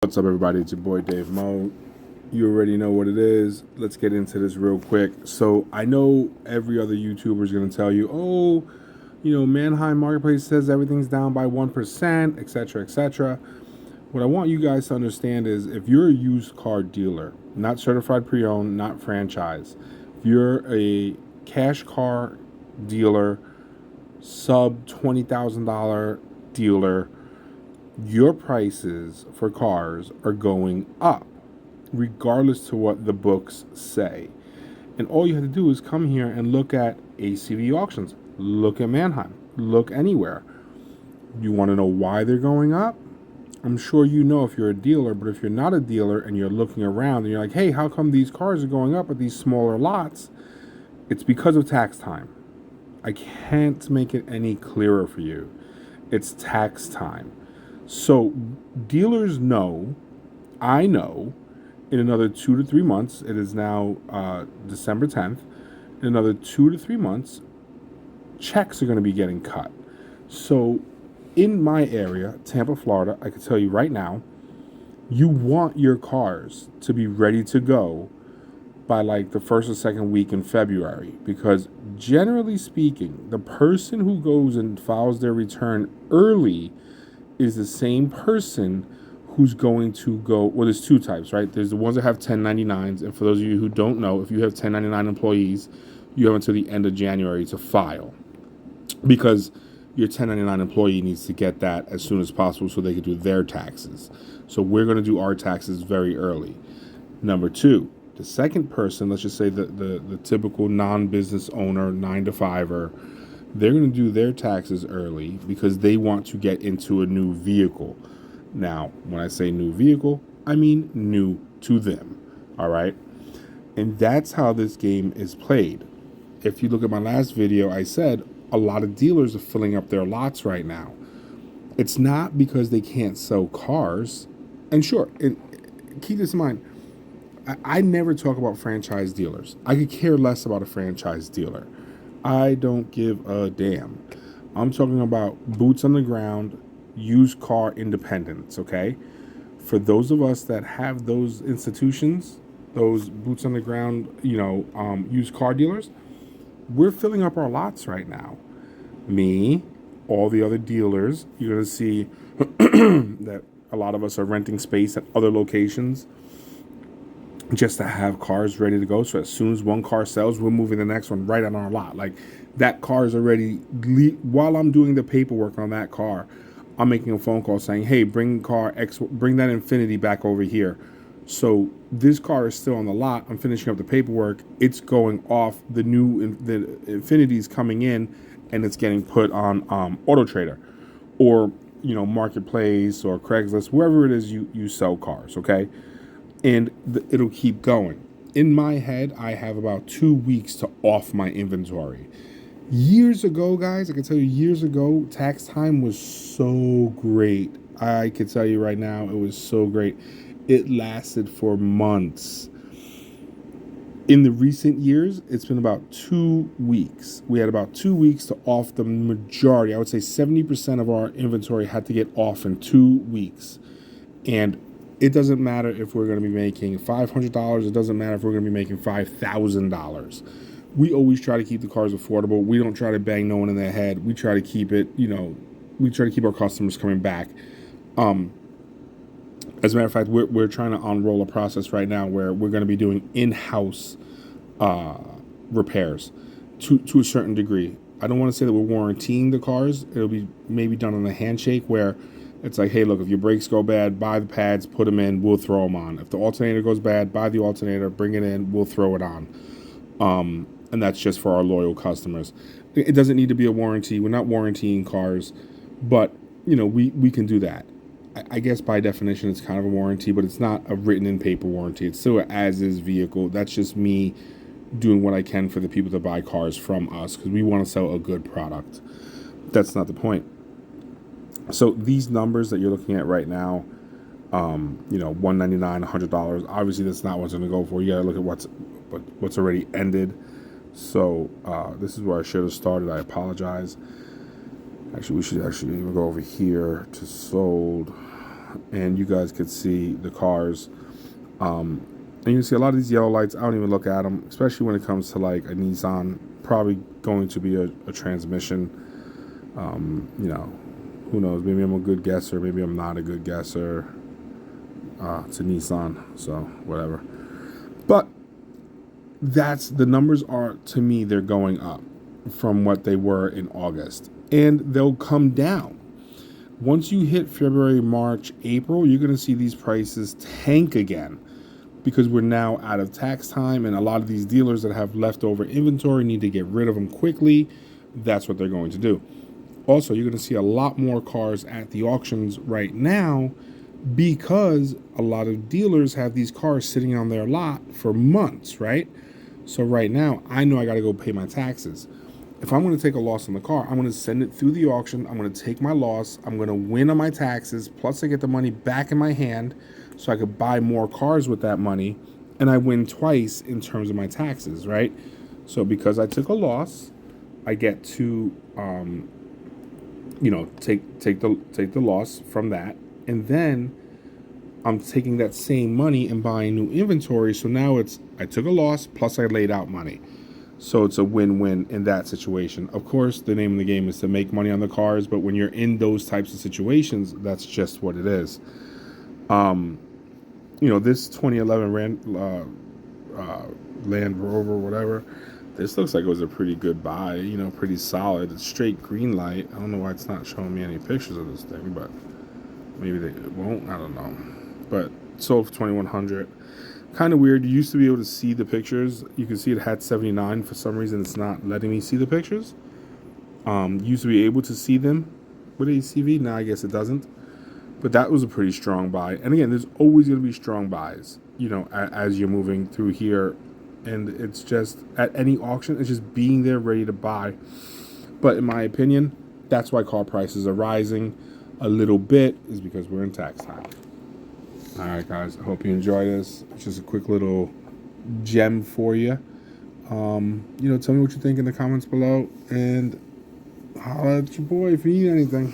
What's up, everybody? It's your boy Dave Mo. You already know what it is. Let's get into this real quick. So I know every other YouTuber is going to tell you, oh, Manheim Marketplace says everything's down by 1%, etc., etc. What I want you guys to understand is if you're a used car dealer, not certified pre-owned, not franchise, if you're a cash car dealer, sub $20,000 dealer, your prices for cars are going up, regardless to what the books say. And all you have to do is come here and look at ACV auctions, look at Manheim, look anywhere. You want to know why they're going up? I'm sure you know if you're a dealer, but if you're not a dealer and you're looking around and you're like, hey, how come these cars are going up at these smaller lots? It's because of tax time. I can't make it any clearer for you. It's tax time. So dealers know, I know, in another 2 to 3 months, it is now December 10th, in another 2 to 3 months, checks are going to be getting cut. So in my area, Tampa, Florida, I can tell you right now, you want your cars to be ready to go by like the first or second week in February, because generally speaking, the person who goes and files their return early is the same person who's going to go, well, there's two types, right? There's the ones that have 1099s, and for those of you who don't know, if you have 1099 employees, you have until the end of January to file, because your 1099 employee needs to get that as soon as possible so they can do their taxes. So we're going to do our taxes very early. Number two, the second person, let's just say the typical non-business owner, 9 to 5er, they're going to do their taxes early because they want to get into a new vehicle. Now, when I say new vehicle, I mean new to them, all right? And that's how this game is played. If you look at my last video, I said a lot of dealers are filling up their lots right now. It's not because they can't sell cars. And sure, and keep this in mind, I never talk about franchise dealers. I could care less about a franchise dealer. I don't give a damn. I'm talking about boots on the ground, used car independents, okay? For those of us that have those institutions, those boots on the ground, used car dealers, we're filling up our lots right now. Me, all the other dealers, you're going to see that a lot of us are renting space at other locations just to have cars ready to go. So as soon as one car sells, we're moving the next one right on our lot. Like that car is already, while I'm doing the paperwork on that car, I'm making a phone call saying, hey, bring car X, bring that Infiniti back over here. So this car is still on the lot. I'm finishing up the paperwork. It's going off. The Infiniti's coming in and it's getting put on Auto Trader or, Marketplace or Craigslist, wherever it is you sell cars, okay? And it'll keep going. In my head, I have about 2 weeks to off my inventory. Years ago, guys, I can tell you years ago, tax time was so great. I can tell you right now, it was so great. It lasted for months. In the recent years, it's been about 2 weeks. We had about 2 weeks to off the majority. I would say 70% of our inventory had to get off in 2 weeks. And it doesn't matter if we're going to be making $500. It doesn't matter if we're going to be making $5,000. We always try to keep the cars affordable. We don't try to bang no one in the head. We try to keep it, we try to keep our customers coming back. As a matter of fact, we're trying to unroll a process right now where we're going to be doing in-house repairs to a certain degree. I don't want to say that we're warrantying the cars. It'll be maybe done on a handshake where it's like, hey, look, if your brakes go bad, buy the pads, put them in, we'll throw them on. If the alternator goes bad, buy the alternator, bring it in, we'll throw it on. And that's just for our loyal customers. It doesn't need to be a warranty. We're not warrantying cars, but, we can do that. I guess by definition, it's kind of a warranty, but it's not a written in paper warranty. It's still an as-is vehicle. That's just me doing what I can for the people that buy cars from us because we want to sell a good product. That's not the point. So these numbers that you're looking at right now, $199, $100. Obviously, that's not what's going to go for. You got to look at what's already ended. So this is where I should have started. I apologize. Actually, we should actually even go over here to sold. and you guys could see the cars. And you can see a lot of these yellow lights. I don't even look at them, especially when it comes to like a Nissan. Probably going to be a transmission. You know, who knows? Maybe I'm a good guesser. Maybe I'm not a good guesser. It's a Nissan, so whatever. But that's the numbers are, to me, they're going up from what they were in August, and they'll come down. Once you hit February, March, April, you're going to see these prices tank again, because we're now out of tax time, and a lot of these dealers that have leftover inventory need to get rid of them quickly. That's what they're going to do. Also, you're going to see a lot more cars at the auctions right now, because a lot of dealers have these cars sitting on their lot for months, right? So right now, I know I got to go pay my taxes. If I'm going to take a loss on the car, I'm going to send it through the auction. I'm going to take my loss. I'm going to win on my taxes. Plus, I get the money back in my hand so I could buy more cars with that money. And I win twice in terms of my taxes, right? So because I took a loss, I get to, take the loss from that. And then I'm taking that same money and buying new inventory. So now I took a loss, plus I laid out money. So it's a win-win in that situation. Of course, the name of the game is to make money on the cars, but when you're in those types of situations, that's just what it is. This 2011 Land Rover, whatever, this looks like it was a pretty good buy, pretty solid. It's straight green light. I don't know why it's not showing me any pictures of this thing, but maybe they won't. I don't know. But sold for $2,100. Kind of weird. You used to be able to see the pictures. You can see it had 79. For some reason, it's not letting me see the pictures. Used to be able to see them with ACV. Now I guess it doesn't. But that was a pretty strong buy. And again, there's always going to be strong buys, as you're moving through here. And it's just, at any auction, it's just being there ready to buy. But in my opinion, that's why car prices are rising a little bit, is because we're in tax time. All right, guys, I hope you enjoy this. It's just a quick little gem for you. Tell me what you think in the comments below, and holla at your boy if you need anything.